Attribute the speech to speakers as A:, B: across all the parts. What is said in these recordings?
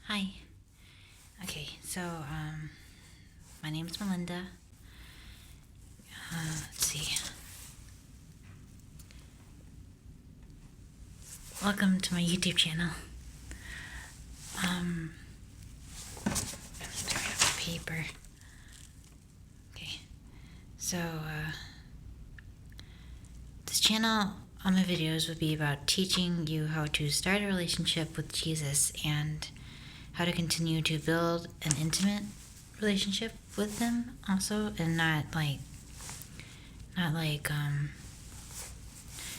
A: Hi. Okay, so my name is Melinda. Let's see. Welcome to my YouTube channel. Let's turn up the paper. Okay, so this channel, all my videos would be about teaching you how to start a relationship with Jesus and how to continue to build an intimate relationship with him also, and not like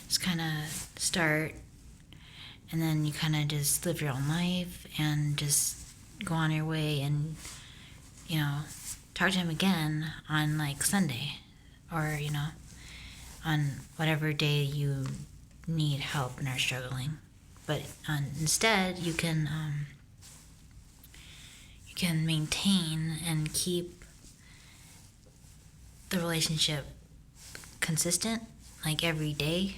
A: just kind of start and then you kind of just live your own life and just go on your way and talk to him again on like Sunday, or on whatever day you need help and are struggling. But instead you can maintain and keep the relationship consistent, like every day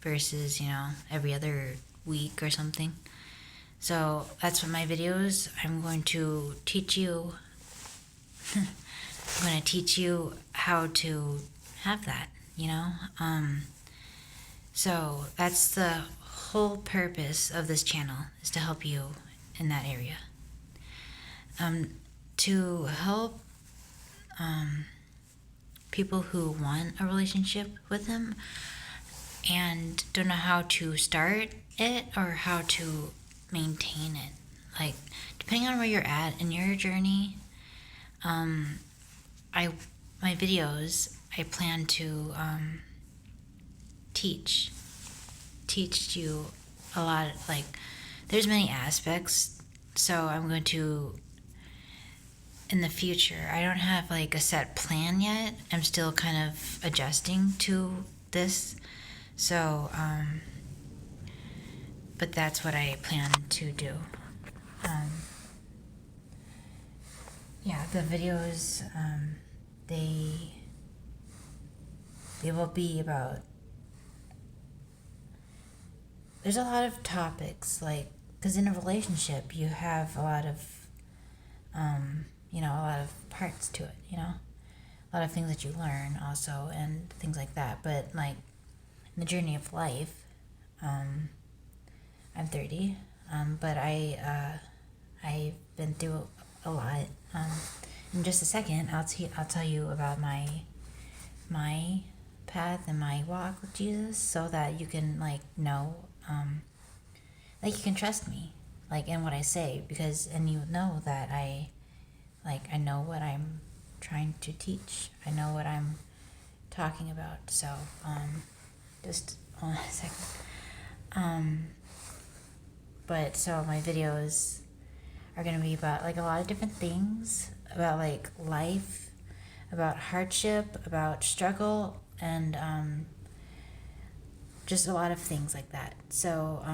A: versus every other week or something. So that's what my videos, I'm going to teach you how to have that, so that's the whole purpose of this channel, is to help you in that area, to help people who want a relationship with him and don't know how to start it or how to maintain it. Like, depending on where you're at in your journey, my videos, I plan to teach you a lot. Like, there's many aspects, so I'm going to, in the future, I don't have like a set plan yet. I'm still kind of adjusting to this. So, but that's what I plan to do. Yeah, the videos, they will be about, there's a lot of topics, like, because in a relationship you have a lot of, a lot of parts to it, a lot of things that you learn also and things like that. But like in the journey of life, I'm 30, but I've been through a lot. In just a second, I'll tell you about my path and my walk with Jesus, so that you can know, you can trust me, in what I say, and you know that I know what I'm trying to teach. I know what I'm talking about. So just hold on a second. But so my videos are going to be about a lot of different things, about life, about hardship, about struggle, and just a lot of things like that. So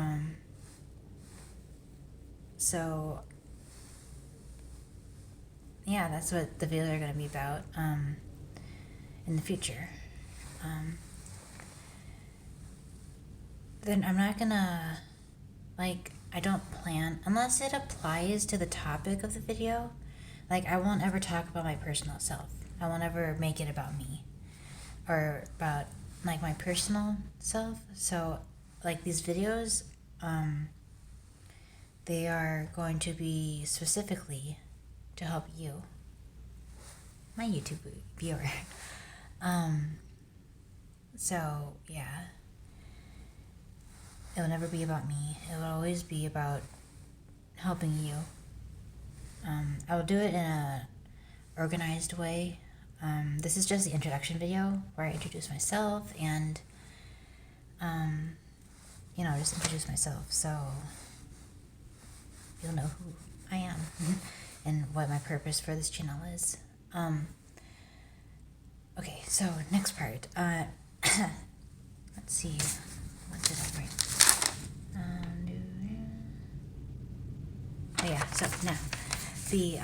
A: yeah, that's what the videos are going to be about in the future. Then I'm not gonna, I don't plan, unless it applies to the topic of the video. I won't ever talk about my personal self. I won't ever make it about me or about my personal self. So these videos, they are going to be specifically to help you, my YouTube viewer. So yeah, it'll never be about me. It'll always be about helping you. I will do it in a organized way. This is just the introduction video where I introduce myself and just introduce myself. So you'll know who I am and what my purpose for this channel is. Okay, so next part. Let's see. What did I write? Oh yeah, so now the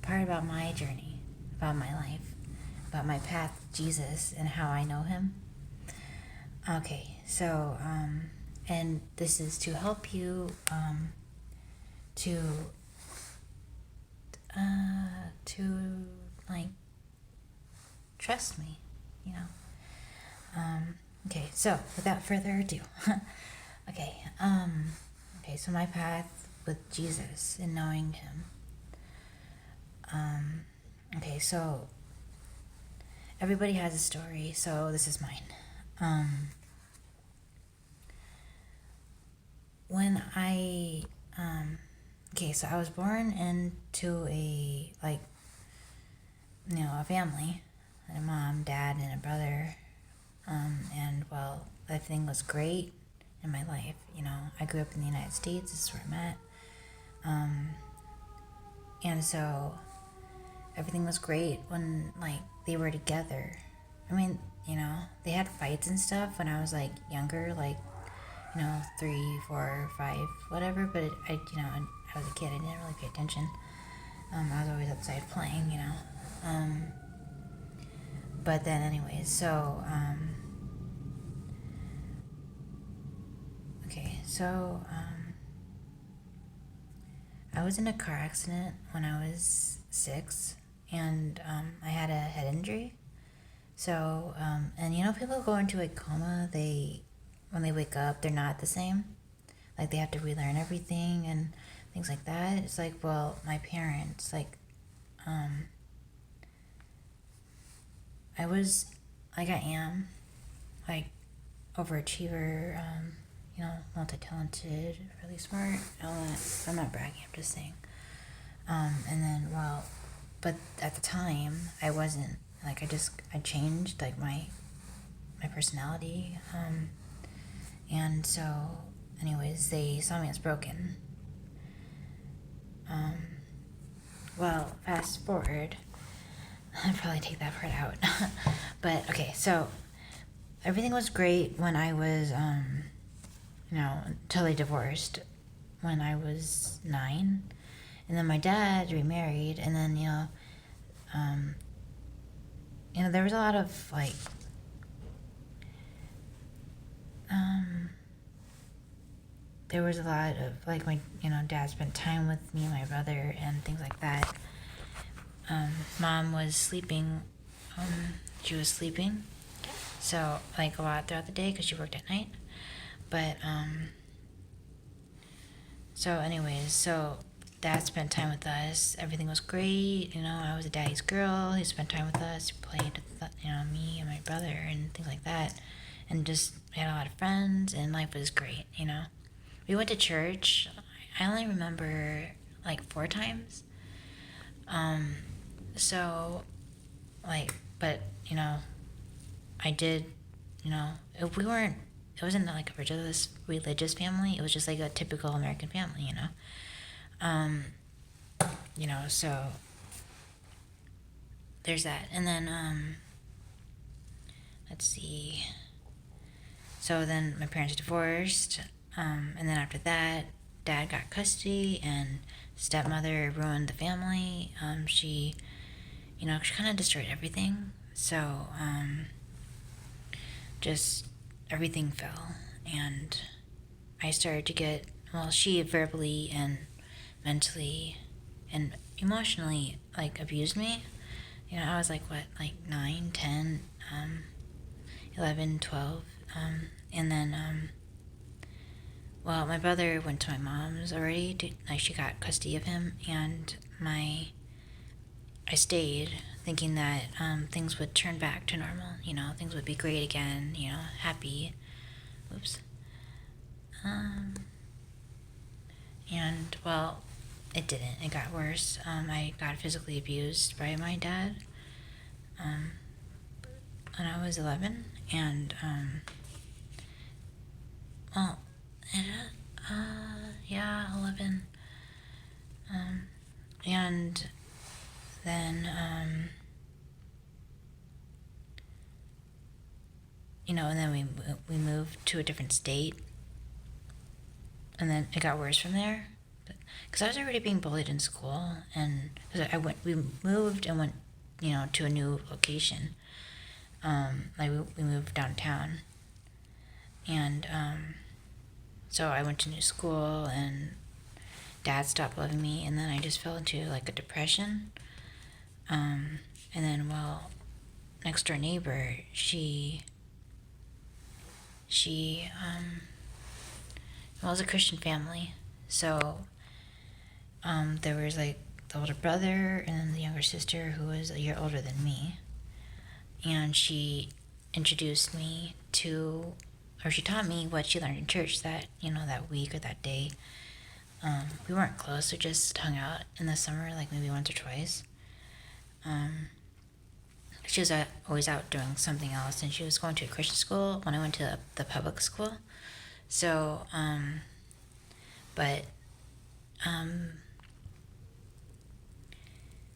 A: part about my journey, about my life, about my path with Jesus and how I know him. Okay, so and this is to help you to like trust me, you know. Okay, so without further ado, okay, so my path with Jesus and knowing him. Okay, so everybody has a story, so this is mine. When I, so I was born into a, a family, a mom, dad, and a brother, and well, everything was great in my life. I grew up in the United States. This is where I met. And so everything was great when they were together. I mean, they had fights and stuff when I was younger, 3, 4, 5, whatever. But I was a kid. I didn't really pay attention. I was always outside playing, But then, anyways, so I was in a car accident when I was 6, and I had a head injury. So, and people go into a coma, when they wake up, they're not the same. They have to relearn everything and things like that. It's well, my parents, I was, I am, overachiever, multi-talented, really smart, all that. I'm not bragging, I'm just saying. And then, but at the time, I wasn't, I changed, my personality, and so, anyways, they saw me as broken. Well, fast forward, I'd probably take that part out, but, okay, so, everything was great when I was, totally divorced when I was 9, and then my dad remarried, and then, there was a lot of, there was a lot of, my, dad spent time with me and my brother and things like that. Mom was sleeping, she was sleeping, so, a lot throughout the day, because she worked at night, but, so anyways, so dad spent time with us, everything was great, I was a daddy's girl, he spent time with us, he played with, me and my brother and things like that, and just, we had a lot of friends, and life was great, We went to church, I only remember, 4 times, so, but, I did, it wasn't a religious family, it was just a typical American family, so there's that. And then, let's see, so then my parents divorced, and then after that, dad got custody, and stepmother ruined the family. She kind of destroyed everything, so, just everything fell, and I started to get, she verbally and mentally and emotionally, abused me. I was 9, 10, 11, 12, and then, my brother went to my mom's already, she got custody of him, and I stayed thinking that things would turn back to normal, things would be great again, happy. Oops. And, well, it didn't. It got worse. I got physically abused by my dad when I was 11, and, yeah, and then we moved to a different state, and then it got worse from there. Because I was already being bullied in school, and cause we moved and went, to a new location. We moved downtown, and so I went to new school, and Dad stopped loving me, and then I just fell into like a depression. And then, next door neighbor, she it was a Christian family, so there was like the older brother and then the younger sister who was a year older than me, and she introduced me to, or she taught me what she learned in church that that week or that day. We weren't close, we just hung out in the summer, like maybe once or twice. She was always out doing something else, and she was going to a Christian school when I went to the public school. So,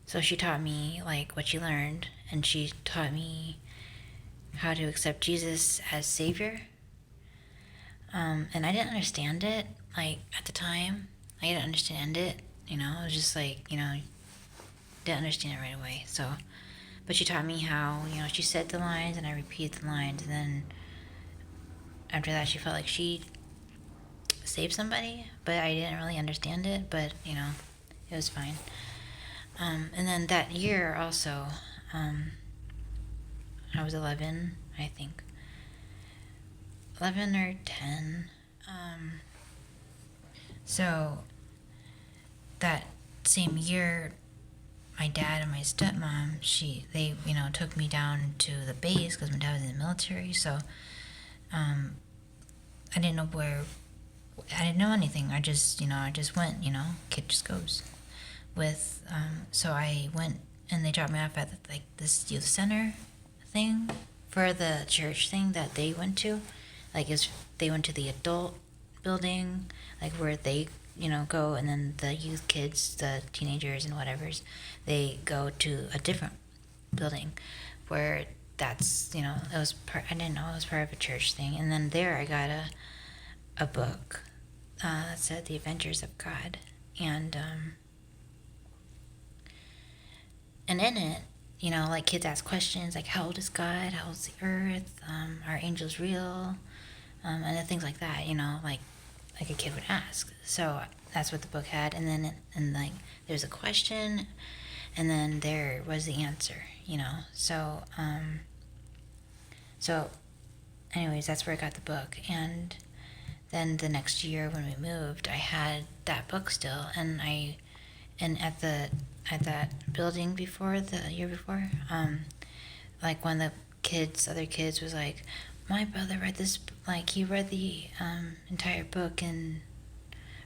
A: so she taught me like what she learned, and she taught me how to accept Jesus as Savior. And I didn't understand it, like at the time. I didn't understand it, it was just like, didn't understand it right away. So, but she taught me how, she said the lines and I repeated the lines, and then after that she felt like she saved somebody, but I didn't really understand it, but it was fine. And then that year also, I was 11, I think. 11 or 10. So that same year, my dad and my stepmom, they took me down to the base because my dad was in the military. So I didn't know I didn't know anything. I just went. Kid just goes. So I went, and they dropped me off at like this youth center thing for the church thing that they went to. Like they went to the adult building, like where they go, and then the youth kids, the teenagers and whatevers, they go to a different building where that's it was I didn't know it was part of a church thing. And then there I got a book that said The Adventures of God, and in it, like kids ask questions like, how old is God, how old is the earth, are angels real, and things like that, like a kid would ask. So that's what the book had. And then like there's a question, and then there was the answer, so so anyways, that's where I got the book. And then the next year when we moved, I had that book still, and at that building before, the year before, like one of the other kids was like, my brother read this, like he read the entire book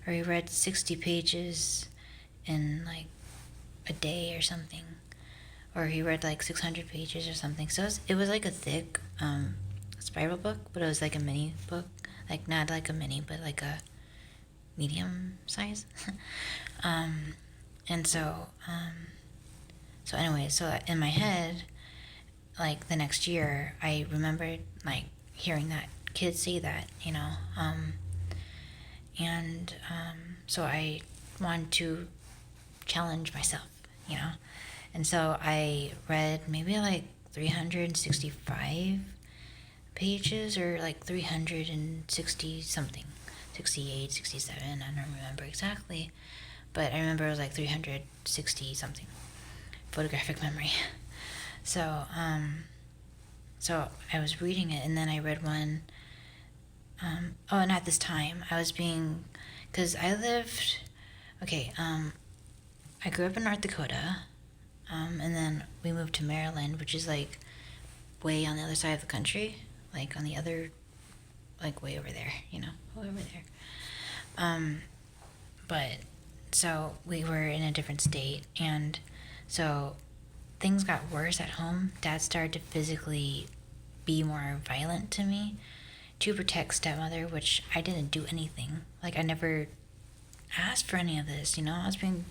A: or he read 60 pages in like a day or something, or he read like 600 pages or something. So it was like a thick spiral book, but it was like a mini book, like not like a mini, but like a medium size. And so anyway, so in my head, like the next year, I remembered like hearing that kid say that, and so I wanted to challenge myself, and so I read maybe like 365 pages, or like 360 something, 68, 67, I don't remember exactly, but I remember it was like 360 something. Photographic memory. So so I was reading it, and then I read one, and at this time I was because I grew up in North Dakota, and then we moved to Maryland, which is like way on the other side of the country, like on the other, like way over there, way over there. But so we were in a different state, and so things got worse at home. Dad started to physically be more violent to me to protect stepmother, which I didn't do anything. Like I never asked for any of this, I was being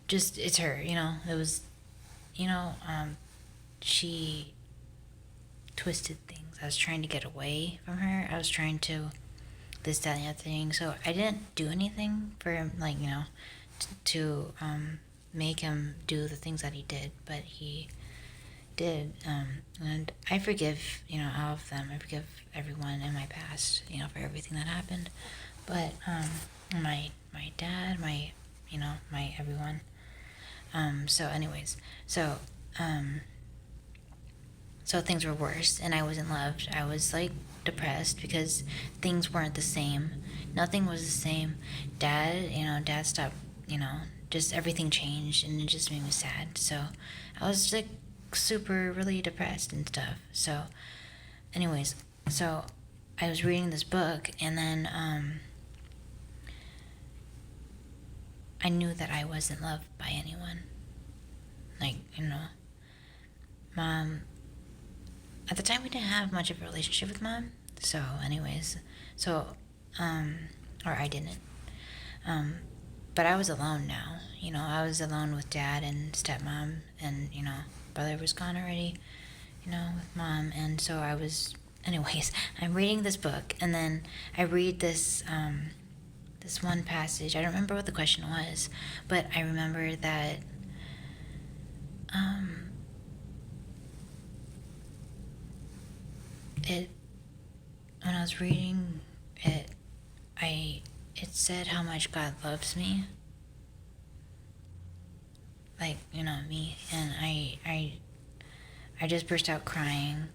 A: it's her, it was, she twisted things. I was trying to get away from her. I was trying to this, that, and the other thing. So I didn't do anything for him, like, to make him do the things that he did, but he did. And I forgive, all of them. I forgive everyone in my past, for everything that happened. But my dad, my everyone. So anyways, so things were worse, and I wasn't loved. I was like depressed because things weren't the same. Nothing was the same. Dad stopped, just everything changed, and it just made me sad. So I was like super really depressed and stuff. So anyways, so I was reading this book, and then I knew that I wasn't loved by anyone. Like, Mom, at the time we didn't have much of a relationship with Mom. So anyways, or I didn't. But I was alone now. I was alone with Dad and stepmom, and, brother was gone already, with Mom. And so I was, anyways, I'm reading this book, and then I read this one passage. I don't remember what the question was, but I remember that when I was reading it, it said how much God loves me. Like, me, and I just burst out crying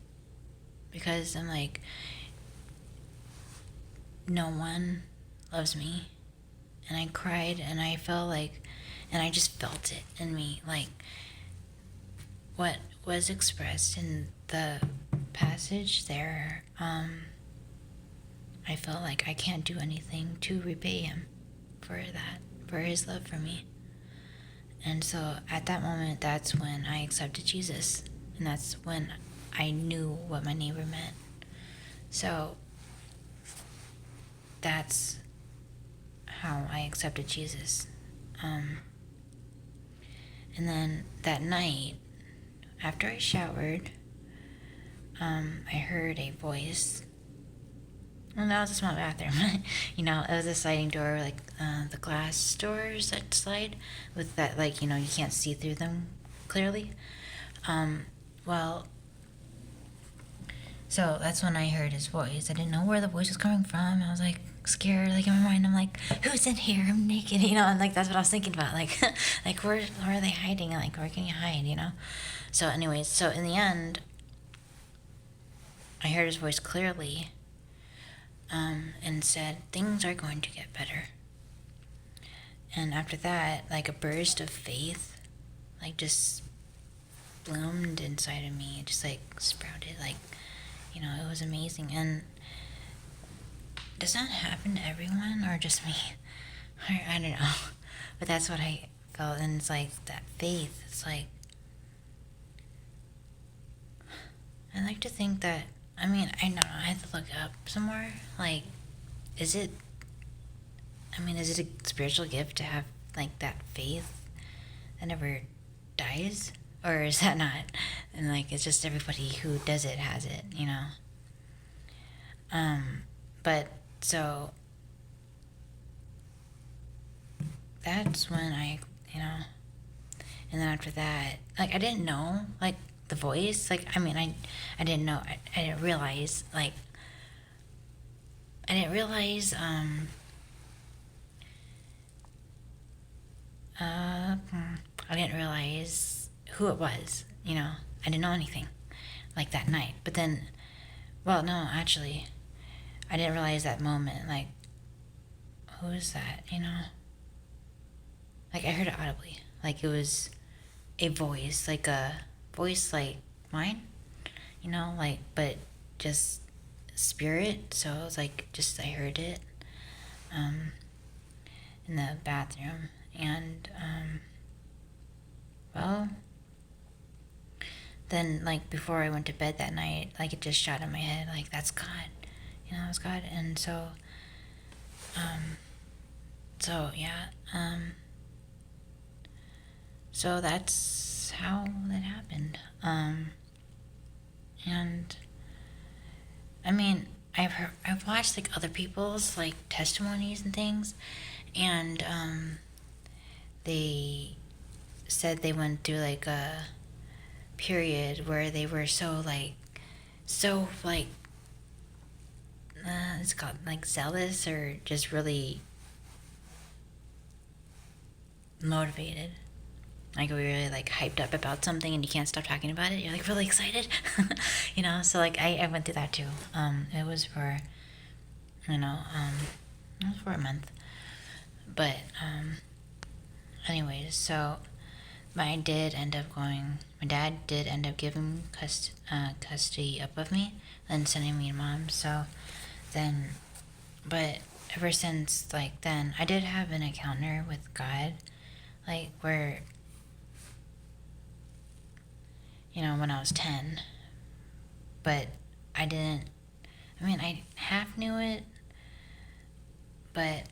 A: because I'm like, no one loves me. And I cried, and I felt like, and I just felt it in me, like what was expressed in the passage there. I felt like I can't do anything to repay him for that, for his love for me. And so at that moment, that's when I accepted Jesus, and that's when I knew what my neighbor meant. So that's how I accepted Jesus. And then that night, after I showered, I heard a voice. Well, no, it was a small bathroom. It was a sliding door, like the glass doors that slide with that, like, you can't see through them clearly. So that's when I heard his voice. I didn't know where the voice was coming from. I was like scared, like in my mind, I'm like, who's in here? I'm naked, and like that's what I was thinking about. Like, like where are they hiding? Like, where can you hide? So anyways, so in the end, I heard his voice clearly, and said, things are going to get better. And after that, like a burst of faith, like just bloomed inside of me. It just like sprouted, like, it was amazing. And does that happen to everyone or just me? I don't know. But that's what I felt. And it's like that faith. It's like, I like to think that, I don't know, I have to look up some more. Like, is it a spiritual gift to have, like, that faith that never dies? Or is that not? And, like, it's just everybody who does it has it, But, so, that's when and then after that, like, I didn't know, like, the voice, like, I didn't know, I didn't realize, like, I didn't realize who it was, I didn't know anything, like, that night. But then, well, no, actually, I didn't realize that moment, like, who is that, Like, I heard it audibly, like, it was a voice, like mine, like, but just spirit. So it was like, just, I heard it, in the bathroom. And, well, then, like, before I went to bed that night, like, it just shot in my head, like, that's God, it was God. And so, yeah, so that's how that happened. And I mean, I've watched like other people's like testimonies and things, and they said they went through like a period where they were so like it's called like zealous or just really motivated. Like we really like hyped up about something and you can't stop talking about it. You're like really excited, you know. So like I went through that too. It was for, you know, it was for a month. But anyways, so my dad did end up giving custody up of me and sending me to mom. So then, but ever since like then, I did have an encounter with God, like where, you know, when I was 10, but I didn't, I mean, I half knew it, but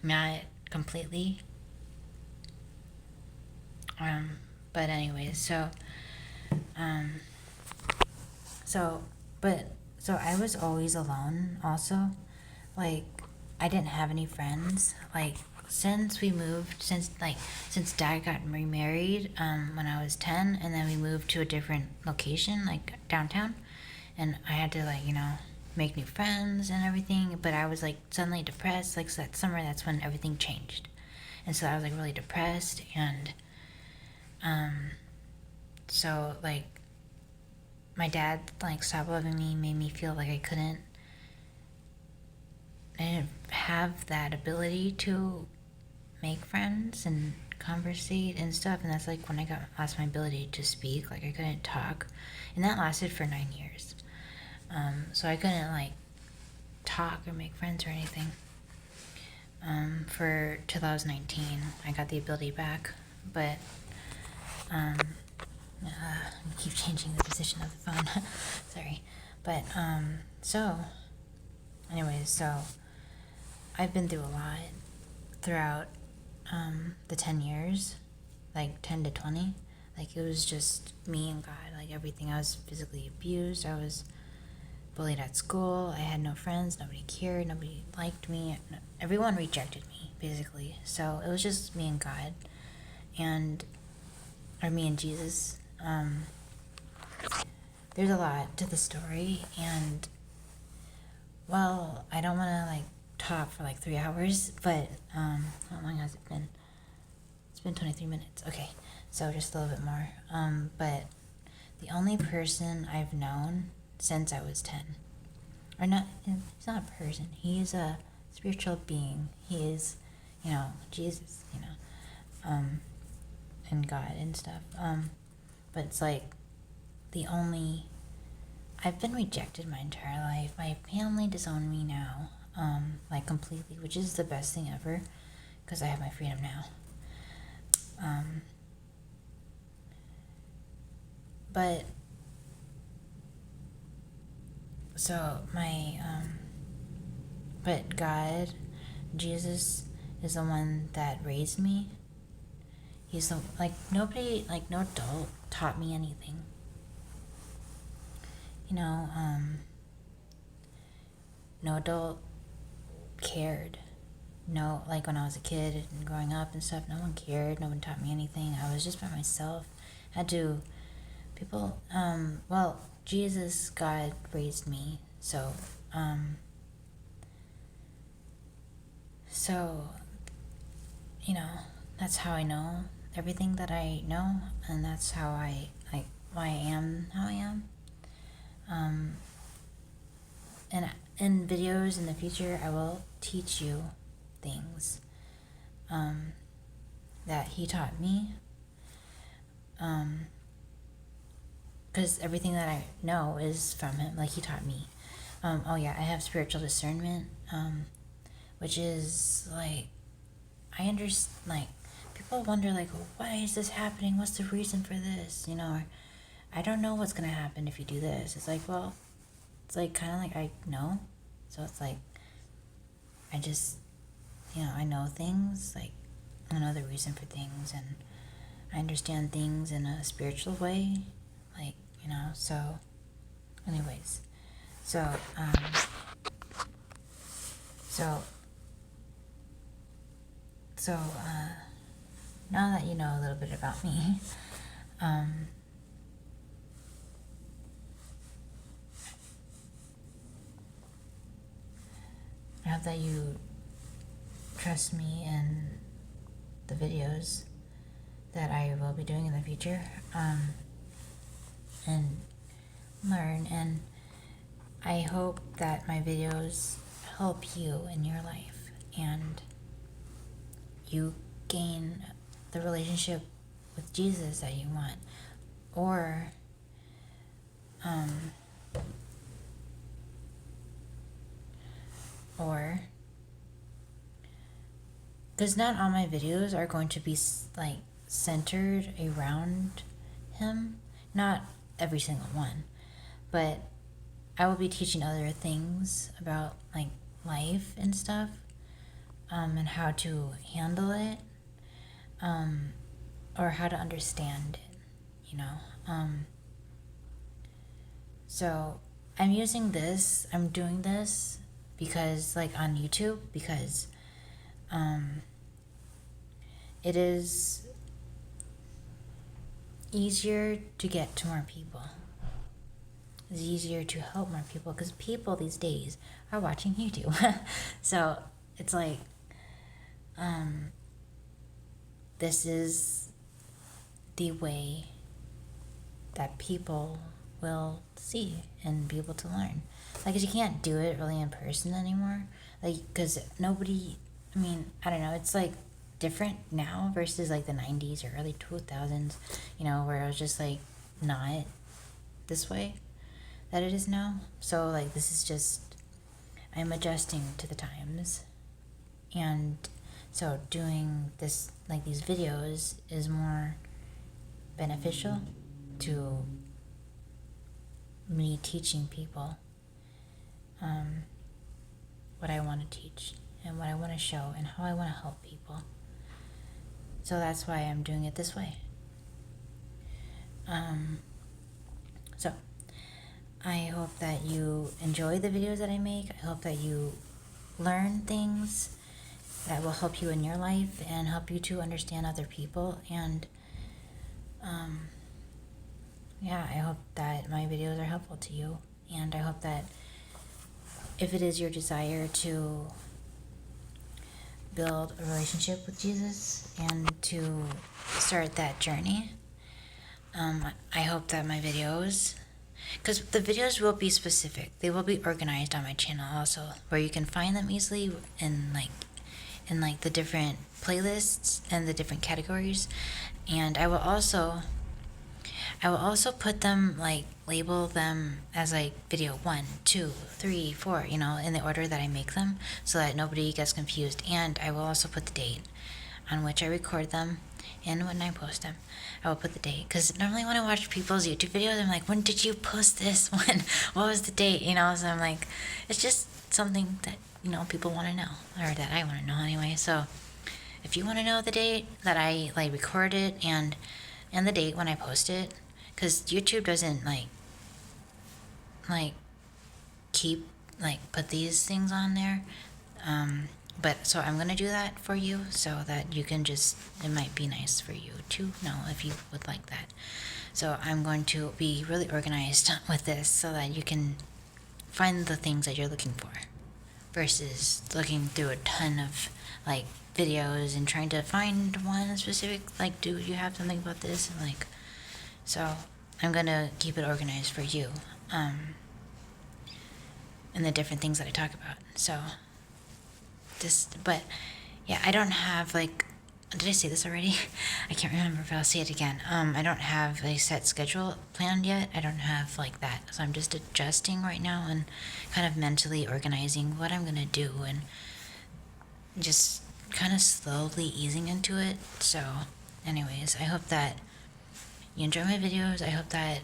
A: not completely. But anyways, um, so, so I was always alone also. Like, I didn't have any friends. Like, since dad got remarried, when I was 10, and then we moved to a different location, like downtown, and I had to, like, you know, make new friends and everything, but I was, like, suddenly depressed. Like, so that summer, that's when everything changed. And so I was, like, really depressed, and, so, like, my dad, like, stopped loving me, made me feel like I didn't have that ability to make friends and conversate and stuff. And that's like when I lost my ability to speak. Like I couldn't talk, and that lasted for 9 years. So I couldn't like talk or make friends or anything. For 2019, I got the ability back, but I keep changing the position of the phone. Sorry, but so, anyways, so I've been through a lot throughout the 10 years, like 10 to 20. Like it was just me and God, like everything. I was physically abused. I was bullied at school. I had no friends. Nobody cared. Nobody liked me. Everyone rejected me, basically. So it was just me and God, or me and Jesus. There's a lot to the story, and well, I don't want to like talk for like 3 hours, but how long has it been? It's been 23 minutes. Okay, so just a little bit more. But the only person I've known since I was 10, or not, he's not a person, he is a spiritual being. He is, you know, Jesus, you know, and God and stuff. But it's like I've been rejected my entire life. My family disowned me now, like completely, which is the best thing ever, because I have my freedom now. But so but God, Jesus, is the one that raised me. He's the nobody, like no adult taught me anything. You know, no adult cared. No, like when I was a kid and growing up and stuff, no one cared. No one taught me anything. I was just by myself. Well, Jesus, God raised me. So, you know, that's how I know everything that I know, and that's how why I am how I am. And in videos in the future, I will teach you things that he taught me. Because everything that I know is from him, like he taught me. Oh yeah, I have spiritual discernment, which is like, I understand, like, people wonder, like, why is this happening? What's the reason for this? You know, I don't know what's going to happen if you do this. It's like, well, it's like kind of like I know. So it's like, I just, you know, I know things, like, I know the reason for things, and I understand things in a spiritual way, like, you know, so anyways, so so so now that you know a little bit about me, um, I hope that you trust me in the videos that I will be doing in the future, and learn. And I hope that my videos help you in your life and you gain the relationship with Jesus that you want, or or because not all my videos are going to be like centered around him, not every single one, but I will be teaching other things about like life and stuff, and how to handle it, or how to understand it, so I'm doing this because, like, on YouTube, because it is easier to get to more people. It's easier to help more people because people these days are watching YouTube. So it's like, this is the way that people will see and be able to learn. Like, 'cause you can't do it really in person anymore. Like, because nobody, I mean, I don't know, it's like different now versus like the 90s or early 2000s, where it was just like not this way that it is now. So, like, this is just, I'm adjusting to the times. And so doing this, like these videos, is more beneficial to me teaching people what I want to teach and what I want to show and how I want to help people. So that's why I'm doing it this way. So I hope that you enjoy the videos that I make. I hope that you learn things that will help you in your life and help you to understand other people. And yeah, I hope that my videos are helpful to you. And I hope that if it is your desire to build a relationship with Jesus and to start that journey, I hope that my videos, because the videos will be specific, they will be organized on my channel also, where you can find them easily in the different playlists and the different categories. And I will also put them, like, label them as like video 1, 2, 3, 4, in the order that I make them, so that nobody gets confused. And I will also put the date on which I record them and when I post them. I will put the date, because normally when I watch people's YouTube videos, I'm like, when did you post this? What was the date? So I'm like, it's just something that people want to know, or that I want to know anyway. So if you want to know the date that I like record it, and the date when I post it, because YouTube doesn't like keep put these things on there, but so I'm gonna do that for you, so that you can just, it might be nice for you to know if you would like that. So I'm going to be really organized with this, so that you can find the things that you're looking for, versus looking through a ton of like videos and trying to find one specific, like, do you have something about this, and like, so I'm gonna keep it organized for you, and the different things that I talk about. So but yeah, I don't have like, did I say this already? I can't remember, but I'll say it again. I don't have a set schedule planned yet. I don't have like that. So I'm just adjusting right now and kind of mentally organizing what I'm gonna do, and just kind of slowly easing into it. So anyways, I hope that you enjoy my videos. I hope that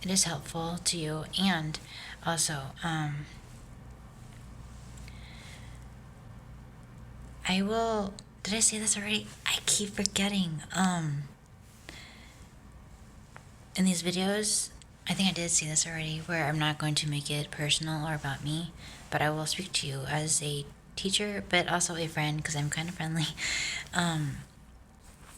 A: it is helpful to you. And also, I will, did I say this already? I keep forgetting. In these videos, I think I did see this already, where I'm not going to make it personal or about me, but I will speak to you as a teacher, but also a friend because I'm kind of friendly.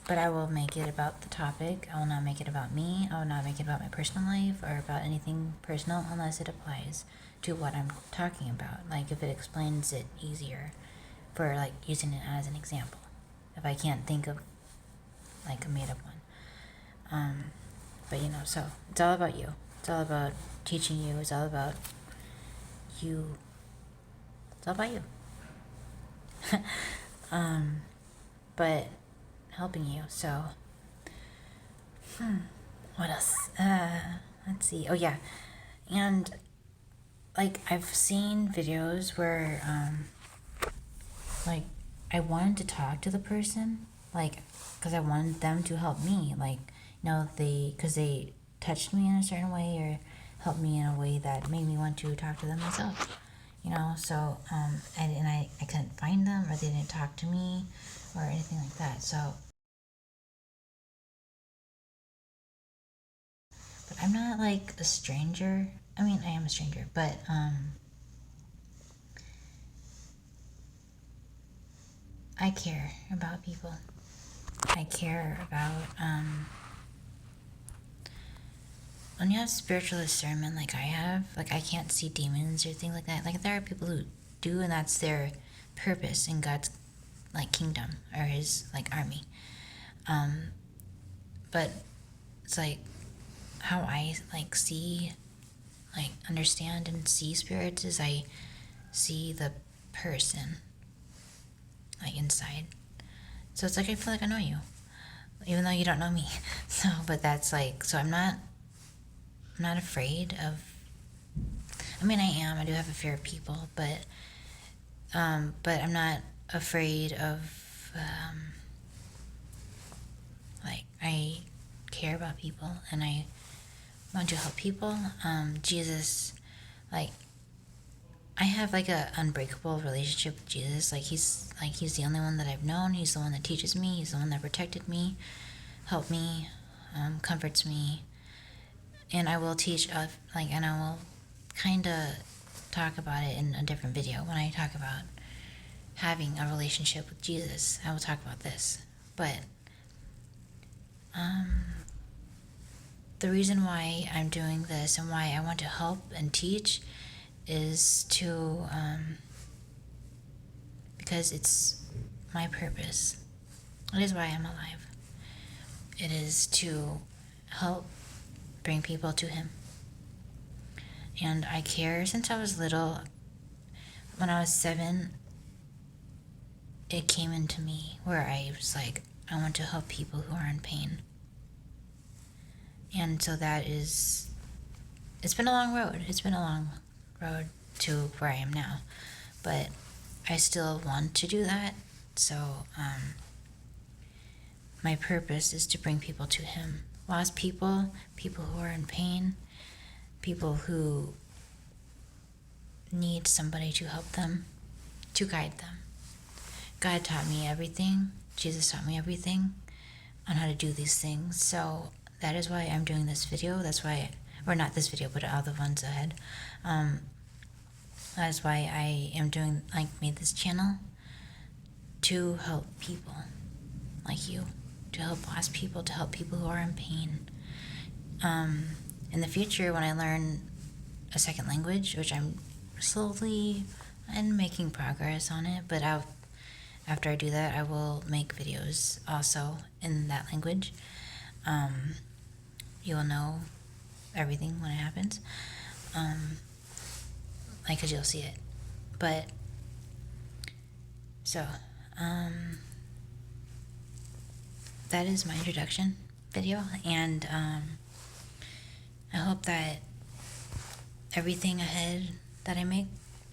A: But I will make it about the topic. I will not make it about me. I will not make it about my personal life or about anything personal unless it applies to what I'm talking about. Like if it explains it easier for like using it as an example. If I can't think of like a made up one. But you know, so it's all about you. It's all about teaching you. It's all about you. It's all about you. But helping you. So, what else? Let's see. Oh yeah, and like I've seen videos where like I wanted to talk to the person, like because I wanted them to help me, like you know because they touched me in a certain way or helped me in a way that made me want to talk to them myself. You know, so I couldn't find them or they didn't talk to me or anything like that. So, but I'm not like a stranger. I mean, I am a stranger, but I care about people. I care about when you have spiritual discernment like I have, like I can't see demons or things like that. Like there are people who do, and that's their purpose in God's like kingdom or His like army. But it's like how I like see, like understand and see spirits is I see the person like inside. So it's like I feel like I know you, even though you don't know me. So, but that's like so I'm not afraid of. I mean, I am. I do have a fear of people, but I'm not afraid of. Like I care about people and I want to help people. Jesus, like I have like a unbreakable relationship with Jesus. He's the only one that I've known. He's the one that teaches me. He's the one that protected me, helped me, comforts me, and I will teach and I will kind of talk about it in a different video when I talk about having a relationship with Jesus. I will talk about this, but the reason why I'm doing this and why I want to help and teach is to because it's my purpose. It is why I'm alive. It is to help bring people to Him. And I care since I was little. When I was 7, it came into me where I was like, I want to help people who are in pain. And so it's been a long road. It's been a long road to where I am now. But I still want to do that. So, my purpose is to bring people to Him. Lost people, people who are in pain, people who need somebody to help them, to guide them. God taught me everything. Jesus taught me everything on how to do these things. So that is why I'm doing this video. That's why, or not this video, but all the ones ahead. That is why I am doing, made this channel to help people like you, to help lost people, to help people who are in pain. In the future, when I learn a second language, which I'm slowly and making progress on it, but after I do that, I will make videos also in that language. You will know everything when it happens, because you'll see it. But so that is my introduction video, and I hope that everything ahead that I make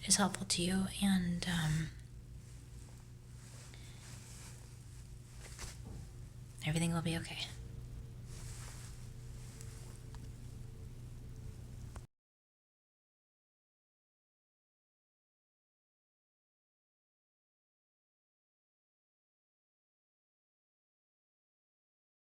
A: is helpful to you, and everything will be okay.